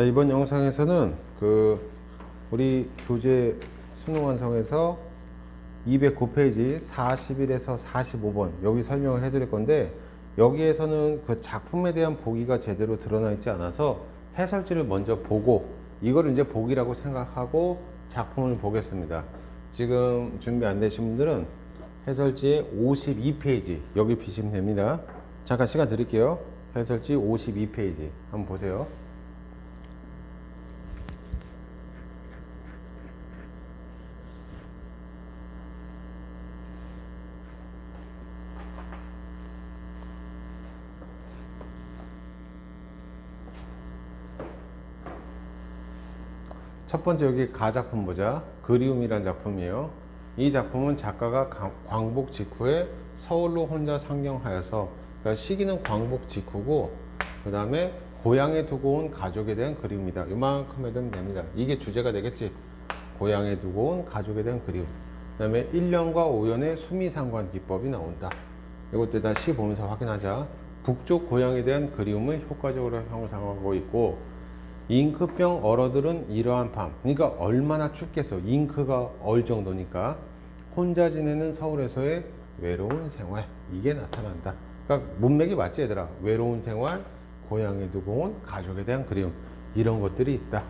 자, 이번 영상에서는 우리 교재 수능 완성에서 209페이지 41에서 45번 여기 설명을 해드릴 건데, 여기에서는 그 작품에 대한 보기가 제대로 드러나 있지 않아서 해설지를 먼저 보고 이거를 이제 보기라고 생각하고 작품을 보겠습니다. 지금 준비 안 되신 분들은 해설지의 52페이지 여기 비시면 됩니다. 잠깐 시간 드릴게요. 해설지 52페이지 한번 보세요. 첫 번째 여기 가작품 보자. 그리움이란 작품이에요. 이 작품은 작가가 광복 직후에 서울로 혼자 상경하여서, 그러니까 시기는 광복 직후고 그 다음에 고향에 두고 온 가족에 대한 그리움이다. 이만큼 해두면 됩니다. 이게 주제가 되겠지. 고향에 두고 온 가족에 대한 그리움. 그 다음에 1년과 5년의 수미상관 기법이 나온다. 이것도 다시 보면서 확인하자. 북쪽 고향에 대한 그리움을 효과적으로 형성하고 있고, 잉크병 얼어들은 이러한 밤, 그러니까 얼마나 춥겠어. 잉크가 얼 정도니까 혼자 지내는 서울에서의 외로운 생활, 이게 나타난다. 그러니까 문맥이 맞지 얘들아. 외로운 생활, 고향에 두고 온 가족에 대한 그리움, 이런 것들이 있다.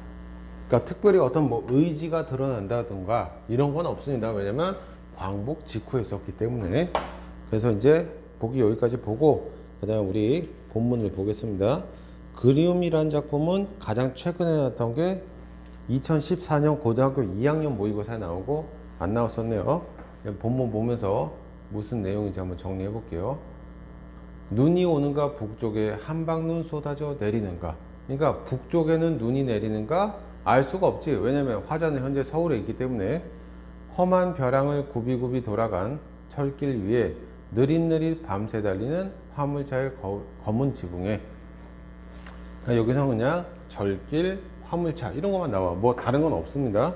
그러니까 특별히 어떤 뭐 의지가 드러난다든가 이런 건 없습니다. 왜냐면 광복 직후에 있었기 때문에. 그래서 이제 보기 여기까지 보고 그 다음 우리 본문을 보겠습니다. 그리움이란 작품은 가장 최근에 나왔던 게 2014년 고등학교 2학년 모의고사에 나오고 안 나왔었네요. 본문 보면서 무슨 내용인지 한번 정리해 볼게요. 눈이 오는가 북쪽에 한방눈 쏟아져 내리는가. 그러니까 북쪽에는 눈이 내리는가 알 수가 없지. 왜냐면 화자는 현재 서울에 있기 때문에. 험한 벼랑을 굽이굽이 돌아간 철길 위에 느릿느릿 밤새 달리는 화물차의 검은 지붕에. 여기서 그냥 절길, 화물차 이런 것만 나와. 뭐 다른 건 없습니다.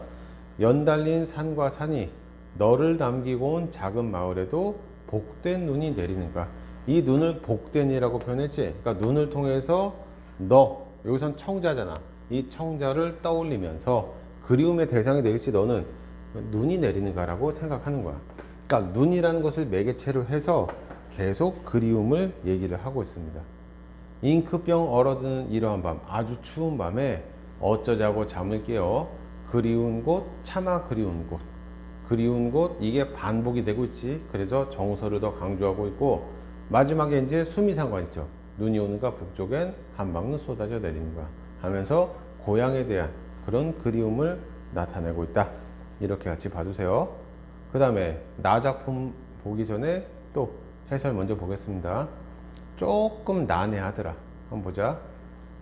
연달린 산과 산이 너를 남기고 온 작은 마을에도 복된 눈이 내리는가. 이 눈을 복된이라고 표현했지. 그러니까 눈을 통해서 너, 여기선 청자잖아. 이 청자를 떠올리면서 그리움의 대상이 되겠지. 너는 눈이 내리는가라고 생각하는 거야. 그러니까 눈이라는 것을 매개체로 해서 계속 그리움을 얘기를 하고 있습니다. 잉크병 얼어드는 이러한 밤, 아주 추운 밤에 어쩌자고 잠을 깨어 그리운 곳, 차마 그리운 곳. 그리운 곳, 이게 반복이 되고 있지. 그래서 정서를 더 강조하고 있고, 마지막에 이제 수미상관 있죠. 눈이 오는가 북쪽엔 한방눈 쏟아져 내리는가 하면서 고향에 대한 그런 그리움을 나타내고 있다. 이렇게 같이 봐주세요. 그 다음에 나 작품 보기 전에 또 해설 먼저 보겠습니다. 조금 난해하더라. 한번 보자.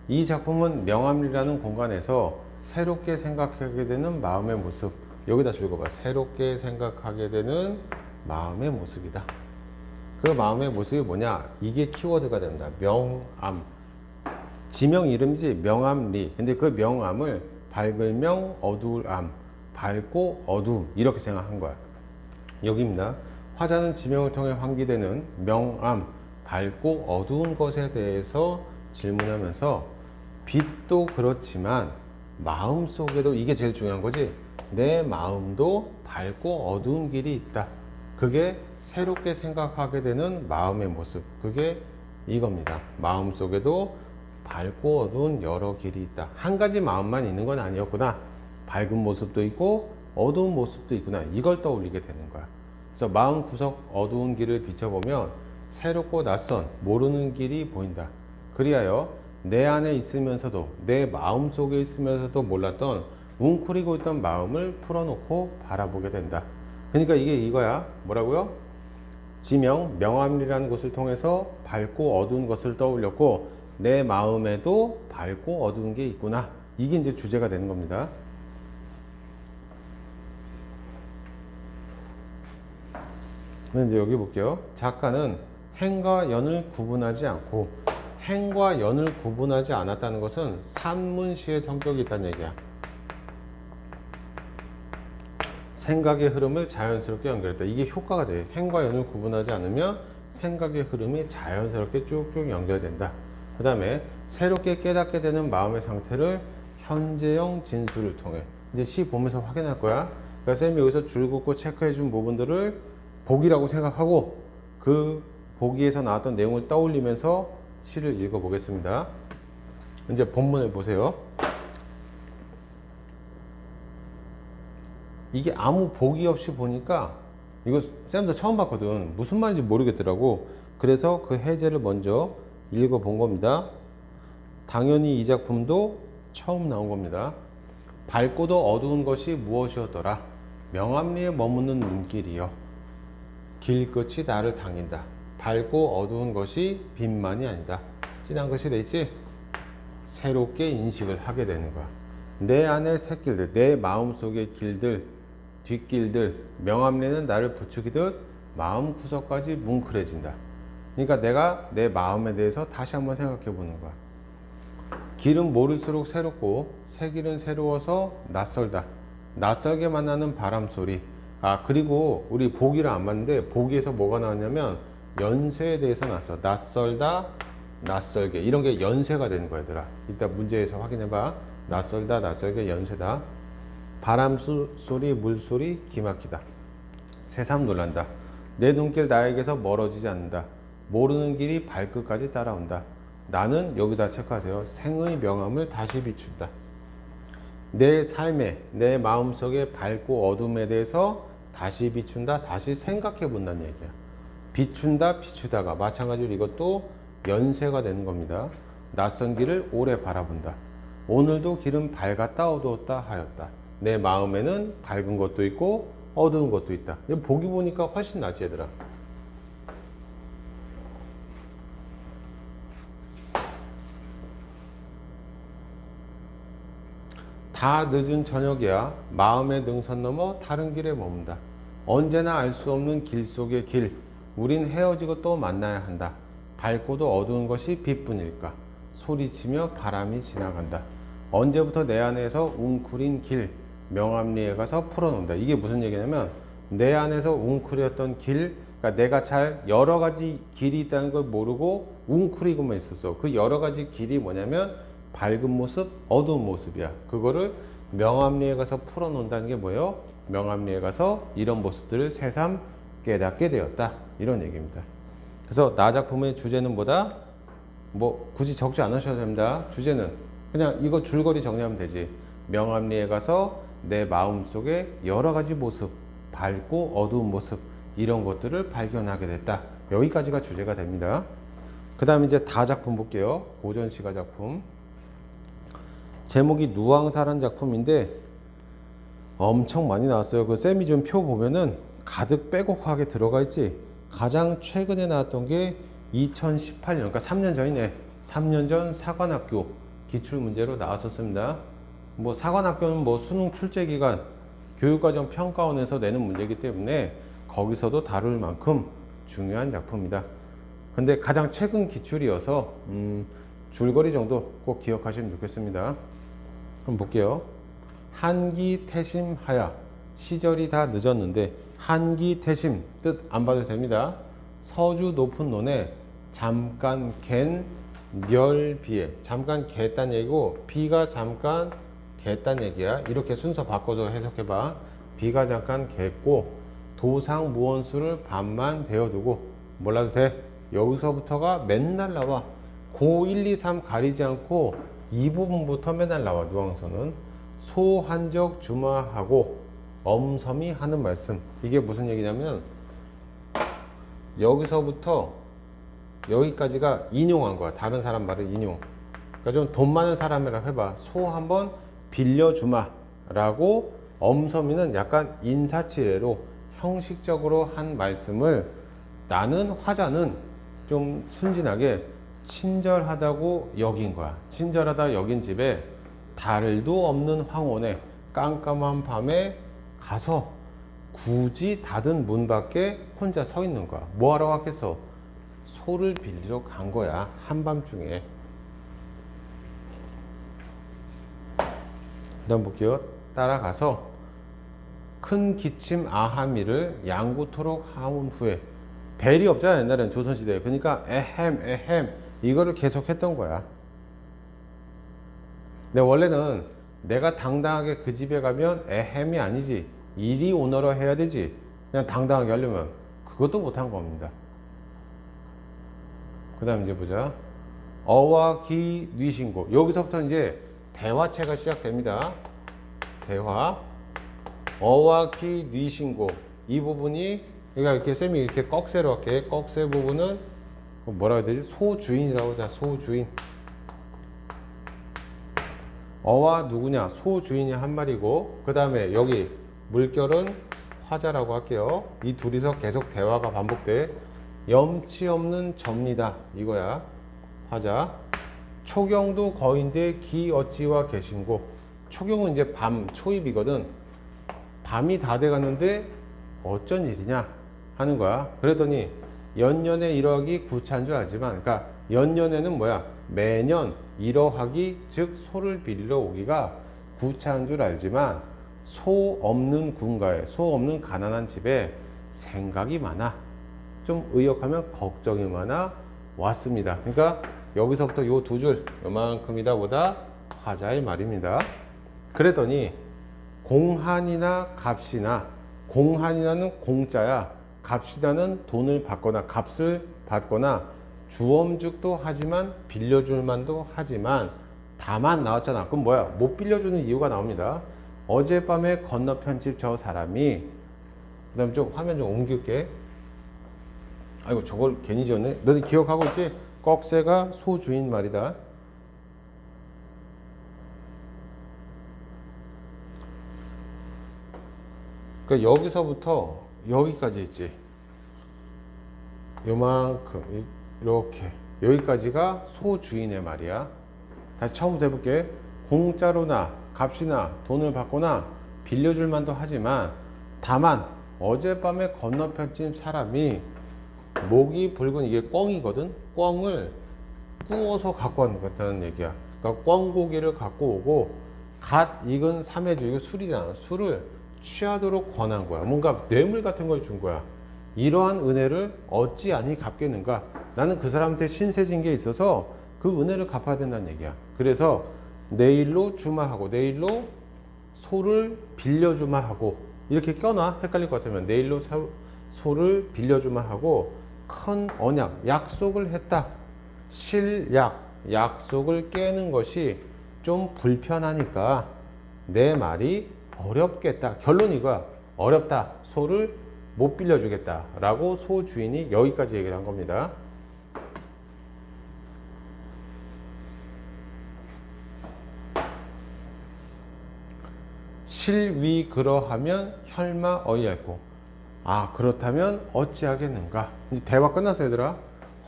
이 작품은 명암리라는 공간에서 새롭게 생각하게 되는 마음의 모습. 여기다 줄거봐. 새롭게 생각하게 되는 마음의 모습이다. 그 마음의 모습이 뭐냐? 이게 키워드가 된다. 명암. 지명 이름이지. 명암리. 근데 그 명암을 밝을 명, 어두울 암. 밝고 어두움. 이렇게 생각한 거야. 여기입니다. 화자는 지명을 통해 환기되는 명암, 밝고 어두운 것에 대해서 질문하면서 빛도 그렇지만 마음 속에도, 이게 제일 중요한 거지. 내 마음도 밝고 어두운 길이 있다. 그게 새롭게 생각하게 되는 마음의 모습. 그게 이겁니다. 마음 속에도 밝고 어두운 여러 길이 있다. 한 가지 마음만 있는 건 아니었구나. 밝은 모습도 있고 어두운 모습도 있구나. 이걸 떠올리게 되는 거야. 그래서 마음 구석 어두운 길을 비춰보면 새롭고 낯선 모르는 길이 보인다. 그리하여 내 안에 있으면서도, 내 마음 속에 있으면서도 몰랐던 웅크리고 있던 마음을 풀어놓고 바라보게 된다. 그러니까 이게 이거야. 뭐라고요? 지명, 명암리라는 곳을 통해서 밝고 어두운 것을 떠올렸고, 내 마음에도 밝고 어두운 게 있구나. 이게 이제 주제가 되는 겁니다. 이제 여기 볼게요. 작가는 행과 연을 구분하지 않고, 행과 연을 구분하지 않았다는 것은 산문시의 성격이 있다는 얘기야. 생각의 흐름을 자연스럽게 연결했다. 이게 효과가 돼. 행과 연을 구분하지 않으면 생각의 흐름이 자연스럽게 쭉쭉 연결된다. 그 다음에 새롭게 깨닫게 되는 마음의 상태를 현재형 진수를 통해. 이제 시 보면서 확인할 거야. 그러니까 쌤이 여기서 줄 긋고 체크해 준 부분들을 보기라고 생각하고 그 보기에서 나왔던 내용을 떠올리면서 시를 읽어 보겠습니다. 이제 본문을 보세요. 이게 아무 보기 없이 보니까 이거 쌤도 처음 봤거든. 무슨 말인지 모르겠더라고. 그래서 그 해제를 먼저 읽어 본 겁니다. 당연히 이 작품도 처음 나온 겁니다. 밝고도 어두운 것이 무엇이었더라. 명암리에 머무는 눈길이여. 길 끝이 나를 당긴다. 밝고 어두운 것이 빛만이 아니다. 진한 것이 돼 있지? 새롭게 인식을 하게 되는 거야. 내 안의 샛길들, 내 마음속의 길들, 뒷길들, 명암리는 나를 부추기듯 마음 구석까지 뭉클해진다. 그러니까 내가 내 마음에 대해서 다시 한번 생각해 보는 거야. 길은 모를수록 새롭고 새 길은 새로워서 낯설다. 낯설게 만나는 바람 소리. 아, 그리고 우리 보기를 안 봤는데 보기에서 뭐가 나왔냐면 연세에 대해서 나왔어. 낯설다, 낯설게. 이런 게 연세가 되는 거야, 얘들아. 이따 문제에서 확인해 봐. 낯설다, 낯설게, 연세다. 바람 소리, 물소리, 기막히다. 새삼 놀란다. 내 눈길 나에게서 멀어지지 않는다. 모르는 길이 발끝까지 따라온다. 나는 여기다 체크하세요. 생의 명암을 다시 비춘다. 내 삶에, 내 마음속의 밝고 어둠에 대해서 다시 비춘다. 다시 생각해 본다는 얘기야. 비춘다, 비추다가 마찬가지로 이것도 연세가 되는 겁니다. 낯선 길을 오래 바라본다. 오늘도 길은 밝았다 어두웠다 하였다. 내 마음에는 밝은 것도 있고 어두운 것도 있다. 보기 보니까 훨씬 낫지, 얘들아. 다 늦은 저녁이야. 마음의 능선 넘어 다른 길에 머문다. 언제나 알 수 없는 길 속의 길. 우린 헤어지고 또 만나야 한다. 밝고도 어두운 것이 빛뿐일까. 소리치며 바람이 지나간다. 언제부터 내 안에서 웅크린 길, 명암리에 가서 풀어놓는다. 이게 무슨 얘기냐면 내 안에서 웅크렸던 길, 그러니까 내가 잘 여러 가지 길이 있다는 걸 모르고 웅크리고만 있었어. 그 여러 가지 길이 뭐냐면 밝은 모습, 어두운 모습이야. 그거를 명암리에 가서 풀어놓는다는 게 뭐예요? 명암리에 가서 이런 모습들을 새삼 깨닫게 되었다. 이런 얘기입니다. 그래서 나 작품의 주제는 뭐다? 뭐 굳이 적지 않으셔도 됩니다. 주제는 그냥 이거 줄거리 정리하면 되지. 명암리에 가서 내 마음속에 여러 가지 모습, 밝고 어두운 모습 이런 것들을 발견하게 됐다. 여기까지가 주제가 됩니다. 그 다음에 이제 다 작품 볼게요. 고전시가 작품. 제목이 누앙사란 작품인데 엄청 많이 나왔어요. 그 쌤이 좀 표 보면은 가득 빼곡하게 들어가 있지. 가장 최근에 나왔던 게 2018년, 그러니까 3년 전이네. 3년 전 사관학교 기출문제로 나왔었습니다. 뭐 사관학교는 뭐 수능 출제기간 교육과정 평가원에서 내는 문제이기 때문에 거기서도 다룰 만큼 중요한 작품이다. 근데 가장 최근 기출이어서 줄거리 정도 꼭 기억하시면 좋겠습니다. 그럼 볼게요. 한기태심하야. 시절이 다 늦었는데 한기태심 뜻 안 봐도 됩니다. 서주 높은 논에 잠깐 갠 열비에. 잠깐 갰단 얘기고 비가 잠깐 갰단 얘기야. 이렇게 순서 바꿔서 해석해봐. 비가 잠깐 갰고 도상 무언수를 반만 배워두고 몰라도 돼. 여기서부터가 맨날 나와. 고 1, 2, 3 가리지 않고 이 부분부터 맨날 나와. 누앙서는 소한적 주마하고 엄섬이 하는 말씀. 이게 무슨 얘기냐면 여기서부터 여기까지가 인용한 거야. 다른 사람 말을 인용. 그러니까 좀 돈 많은 사람이라고 해봐. 소 한번 빌려주마 라고 엄섬이는 약간 인사치레로 형식적으로 한 말씀을 나는 화자는 좀 순진하게 친절하다고 여긴 거야. 친절하다 여긴 집에 달도 없는 황혼에 깜깜한 밤에 가서 굳이 닫은 문 밖에 혼자 서 있는 거야. 뭐 하러 갔겠어? 소를 빌리러 간 거야. 한밤중에. 다음 볼게요. 따라가서 큰 기침 아하미를 양구토록 하온 후에 벨이 없잖아. 옛날에는 조선시대에. 그러니까 에헴 에헴 이거를 계속 했던 거야. 근데 원래는 내가 당당하게 그 집에 가면 에헴이 아니지. 이리 오너라 해야 되지. 그냥 당당하게 하려면 그것도 못한 겁니다. 그 다음 이제 보자. 어와 기 뉘신고. 여기서부터 이제 대화체가 시작됩니다. 대화. 어와 기 뉘신고. 이 부분이 그러니까 이렇게 쌤이 이렇게 꺽쇠로 할게. 꺽쇠 부분은 뭐라 해야 되지? 소주인이라고 하자. 소주인. 어와 누구냐? 소주인이 한 말이고, 그 다음에 여기 물결은 화자라고 할게요. 이 둘이서 계속 대화가 반복돼. 염치 없는 접니다. 이거야. 화자. 초경도 거인데 기 어찌와 계신고. 초경은 이제 밤, 초입이거든. 밤이 다 돼가는데 어쩐 일이냐 하는 거야. 그랬더니 연년에 이러하기 구차한 줄 알지만, 그러니까 연년에는 뭐야? 매년 이러하기, 즉 소를 빌리러 오기가 구차한 줄 알지만 소 없는 군가에, 소 없는 가난한 집에 생각이 많아. 좀 의역하면 걱정이 많아 왔습니다. 그러니까 여기서부터 요 두 줄, 요만큼이다 보다 화자의 말입니다. 그랬더니 공한이나 값이나, 공한이나는 공짜야, 값이나는 돈을 받거나 값을 받거나 주엄죽도 하지만 빌려줄 만도 하지만 다만 나왔잖아. 그럼 뭐야? 못 빌려주는 이유가 나옵니다. 어젯밤에 건너편 집 저 사람이, 그 다음에 좀 화면 좀 옮길게. 아이고 저걸 괜히 지었네. 너네 기억하고 있지? 꺽쇠가 소주인 말이다. 그러니까 여기서부터 여기까지 있지. 요만큼 이렇게 여기까지가 소주인의 말이야. 다시 처음부터 해볼게. 공짜로나 값이나 돈을 받거나 빌려줄 만도 하지만 다만 어젯밤에 건너편 집 사람이 목이 붉은, 이게 꿩이거든. 꿩을 구워서 갖고 왔다는 얘기야. 그러니까 꿩고기를 갖고 오고 갓 익은 삼해주, 이거 술이잖아. 술을 취하도록 권한 거야. 뭔가 뇌물 같은 걸 준 거야. 이러한 은혜를 어찌 아니 갚겠는가? 나는 그 사람한테 신세진 게 있어서 그 은혜를 갚아야 된다는 얘기야. 그래서 내일로 주마 하고, 내일로 소를 빌려주마 하고, 이렇게 껴놔. 헷갈릴 것 같으면 내일로 소를 빌려주마 하고 큰 언약, 약속을 했다. 실약, 약속을 깨는 것이 좀 불편하니까 내 말이 어렵겠다. 결론이 이거야. 어렵다. 소를 못 빌려주겠다 라고 소 주인이 여기까지 얘기를 한 겁니다. 실위 그러하면 혈마 어이하고. 아 그렇다면 어찌하겠는가. 이제 대화 끝났어 얘들아.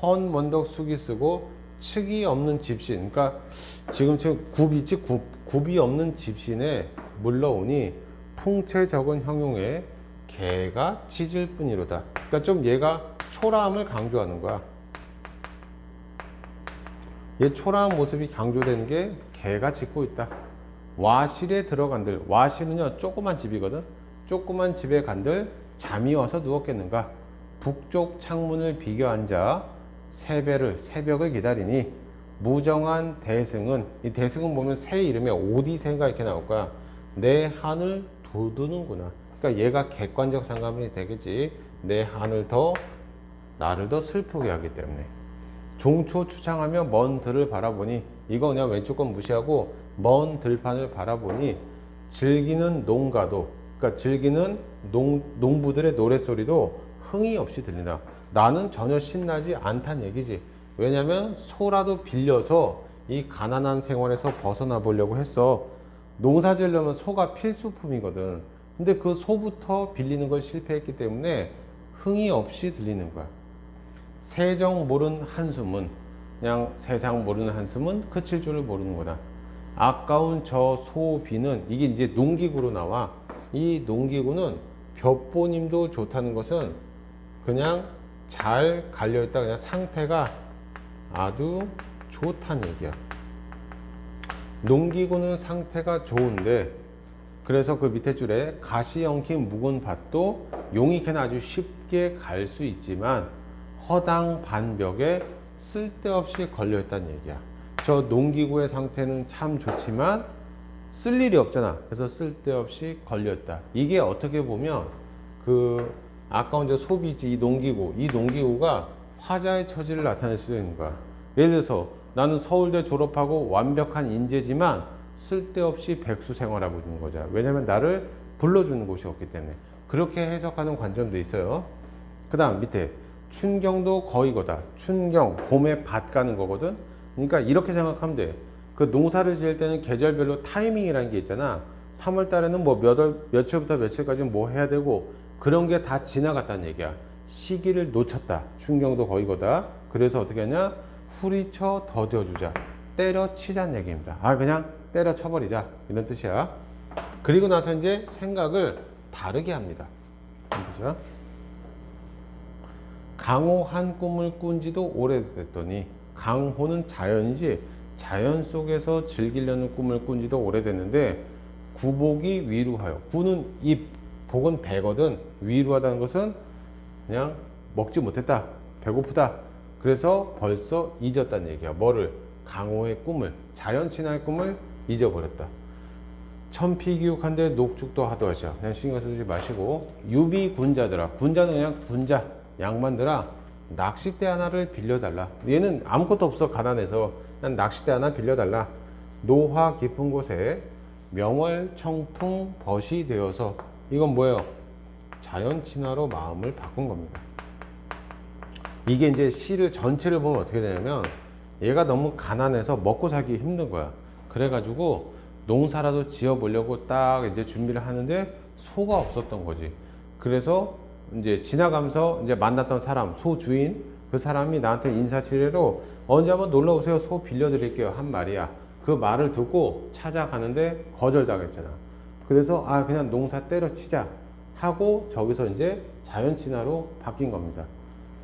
헌 원덕 숙이 쓰고 측이 없는 집신. 그러니까 지금 굽이 있지. 굽이 없는 집신에 물러오니 풍채 적은 형용에 개가 짖을 뿐이로다. 그러니까 좀 얘가 초라함을 강조하는 거야. 얘 초라한 모습이 강조되는 게 개가 짖고 있다. 와실에 들어간들. 와실은요 조그만 집이거든. 조그만 집에 간들 잠이 와서 누웠겠는가. 북쪽 창문을 비겨 앉아 새벽을 기다리니 무정한 대승은, 이 대승은 보면 새 이름에 오디세인가 이렇게 나올 거야. 내 한을 돋우는구나. 그러니까 얘가 객관적 상관이 되겠지. 내 한을 더, 나를 더 슬프게 하기 때문에. 종초 추창하며 먼 들을 바라보니, 이거 그냥 왼쪽 건 무시하고 먼 들판을 바라보니 즐기는 농가도, 그러니까 즐기는 농부들의 노랫소리도 흥이 없이 들린다. 나는 전혀 신나지 않다는 얘기지. 왜냐면 소라도 빌려서 이 가난한 생활에서 벗어나 보려고 했어. 농사 지으려면 소가 필수품이거든. 근데 그 소부터 빌리는 걸 실패했기 때문에 흥이 없이 들리는 거야. 세정 모른 한숨은, 그냥 세상 모르는 한숨은 그칠 줄을 모르는 거다. 아까운 저 소비는, 이게 이제 농기구로 나와. 이 농기구는 볕보님도 좋다는 것은 그냥 잘 갈려있다, 그냥 상태가 아주 좋다는 얘기야. 농기구는 상태가 좋은데, 그래서 그 밑에 줄에 가시 엉킨 묵은 밭도 용이 캐나 아주 쉽게 갈 수 있지만 허당 반벽에 쓸데없이 걸려있다는 얘기야. 저 농기구의 상태는 참 좋지만 쓸 일이 없잖아. 그래서 쓸데없이 걸렸다. 이게 어떻게 보면 그 아까운 저 소비지 이 농기구가 화자의 처지를 나타낼 수 있는 거야. 예를 들어서 나는 서울대 졸업하고 완벽한 인재지만 쓸데없이 백수 생활하고 있는 거죠. 왜냐면 나를 불러주는 곳이 없기 때문에. 그렇게 해석하는 관점도 있어요. 그 다음 밑에 춘경도 거의거다. 춘경, 봄에 밭 가는 거거든. 그러니까 이렇게 생각하면 돼. 그 농사를 지을 때는 계절별로 타이밍이라는 게 있잖아. 3월 달에는 뭐 며칠부터 며칠까지 뭐 해야 되고 그런 게 다 지나갔다는 얘기야. 시기를 놓쳤다. 춘경도 거의거다. 그래서 어떻게 하냐? 후리쳐 더뎌주자. 때려치자는 얘기입니다. 아, 그냥 때려쳐버리자. 이런 뜻이야. 그리고 나서 이제 생각을 다르게 합니다. 보자. 강호 한 꿈을 꾼 지도 오래됐더니 강호는 자연이지 자연 속에서 즐기려는 꿈을 꾼 지도 오래됐는데 구복이 위루하여. 구는 입, 복은 배거든. 위루하다는 것은 그냥 먹지 못했다. 배고프다. 그래서 벌써 잊었다는 얘기야. 뭐를? 강호의 꿈을, 자연 친화의 꿈을 잊어버렸다. 천피기욱한데 녹죽도 하도하자. 그냥 신경 쓰지 마시고. 유비군자들아. 군자는 그냥 군자, 양반들아. 낚싯대 하나를 빌려달라. 얘는 아무것도 없어. 가난해서 그냥 낚싯대 하나 빌려달라. 노화 깊은 곳에 명월 청풍 벗이 되어서. 이건 뭐예요? 자연 친화로 마음을 바꾼 겁니다. 이게 이제 시를 전체를 보면 어떻게 되냐면 얘가 너무 가난해서 먹고 살기 힘든 거야. 그래가지고 농사라도 지어보려고 딱 이제 준비를 하는데 소가 없었던 거지. 그래서 이제 지나가면서 이제 만났던 사람, 소 주인, 그 사람이 나한테 인사치레로 언제 한번 놀러 오세요. 소 빌려드릴게요. 한 말이야. 그 말을 듣고 찾아가는데 거절당했잖아. 그래서 아, 그냥 농사 때려치자 하고 저기서 이제 자연 친화로 바뀐 겁니다.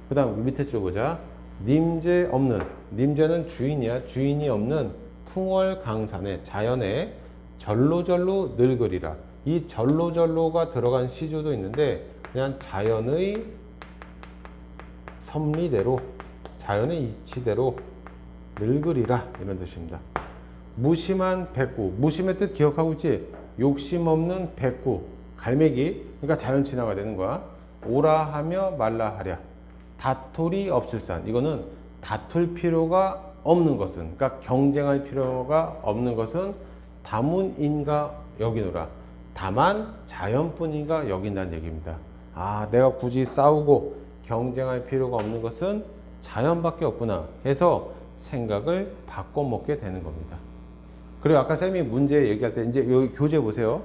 그 다음 밑에 줄 보자. 님제 없는, 님제는 주인이야. 주인이 없는 풍월강산에 자연에 절로절로 늙으리라. 이 절로절로가 들어간 시조도 있는데 그냥 자연의 섭리대로, 자연의 이치대로 늙으리라 이런 뜻입니다. 무심한 백구, 무심의 뜻 기억하고 있지? 욕심 없는 백구, 갈매기. 그러니까 자연 친화가 되는 거야. 오라 하며 말라 하랴. 다툴이 없을산. 이거는 다툴 필요가 없는 것은, 그러니까 경쟁할 필요가 없는 것은 다문인가 여기노라. 다만 자연뿐인가 여긴다는 얘기입니다. 아, 내가 굳이 싸우고 경쟁할 필요가 없는 것은 자연밖에 없구나 해서 생각을 바꿔 먹게 되는 겁니다. 그리고 아까 쌤이 문제 얘기할 때 이제 여기 교재 보세요.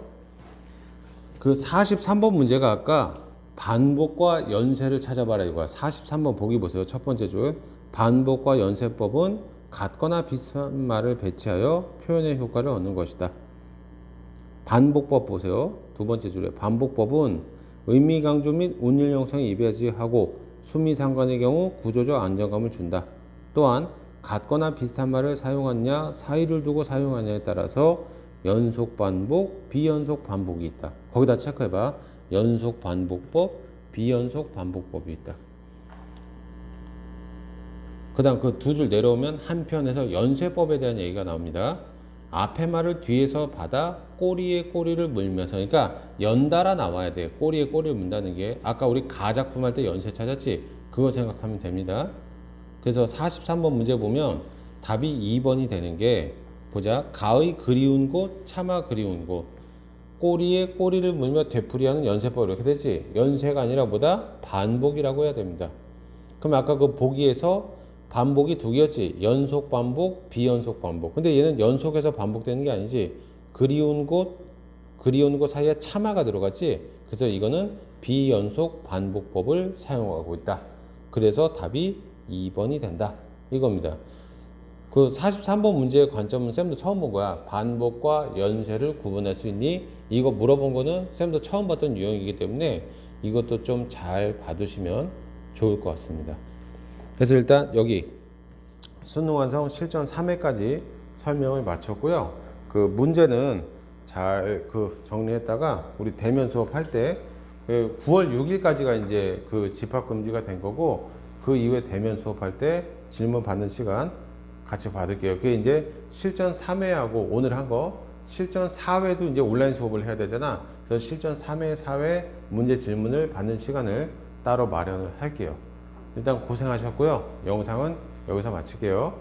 그 43번 문제가 아까 반복과 연세를 찾아봐라 이거야. 43번 보기 보세요. 첫 번째 줄. 반복과 연세법은 같거나 비슷한 말을 배치하여 표현의 효과를 얻는 것이다. 반복법 보세요. 두 번째 줄에 반복법은 의미 강조 및 운율 형성에 이배지하고 수미 상관의 경우 구조적 안정감을 준다. 또한 같거나 비슷한 말을 사용하느냐 사이를 두고 사용하느냐에 따라서 연속 반복, 비연속 반복이 있다. 거기다 체크해봐. 연속 반복법, 비연속 반복법이 있다. 그 다음 그 두 줄 내려오면 한편에서 연쇄법에 대한 얘기가 나옵니다. 앞에 말을 뒤에서 받아 꼬리에 꼬리를 물면서, 그러니까 연달아 나와야 돼. 꼬리에 꼬리를 문다는 게 아까 우리 가작품 할 때 연쇄 찾았지? 그거 생각하면 됩니다. 그래서 43번 문제 보면 답이 2번이 되는 게 보자. 가의 그리운 곳, 차마 그리운 곳. 꼬리에 꼬리를 물며 되풀이하는 연쇄법 이렇게 되지. 연쇄가 아니라 뭐다? 반복이라고 해야 됩니다. 그럼 아까 그 보기에서 반복이 두 개였지. 연속 반복, 비연속 반복. 근데 얘는 연속해서 반복되는 게 아니지. 그리운 곳 사이에 차마가 들어갔지. 그래서 이거는 비연속 반복법을 사용하고 있다. 그래서 답이 2번이 된다. 이겁니다. 그 43번 문제의 관점은 쌤도 처음 본 거야. 반복과 연쇄를 구분할 수 있니? 이거 물어본 거는 쌤도 처음 봤던 유형이기 때문에 이것도 좀 잘 봐두시면 좋을 것 같습니다. 그래서 일단 여기 수능 완성 실전 3회까지 설명을 마쳤고요. 그 문제는 잘 정리했다가 우리 대면 수업할 때 9월 6일까지가 이제 그 집합 금지가 된 거고 그 이후에 대면 수업할 때 질문 받는 시간 같이 받을게요. 그게 이제 실전 3회하고 오늘 한 거 실전 4회도 이제 온라인 수업을 해야 되잖아. 그래서 실전 3회, 4회 문제 질문을 받는 시간을 따로 마련을 할게요. 일단 고생하셨고요. 영상은 여기서 마칠게요.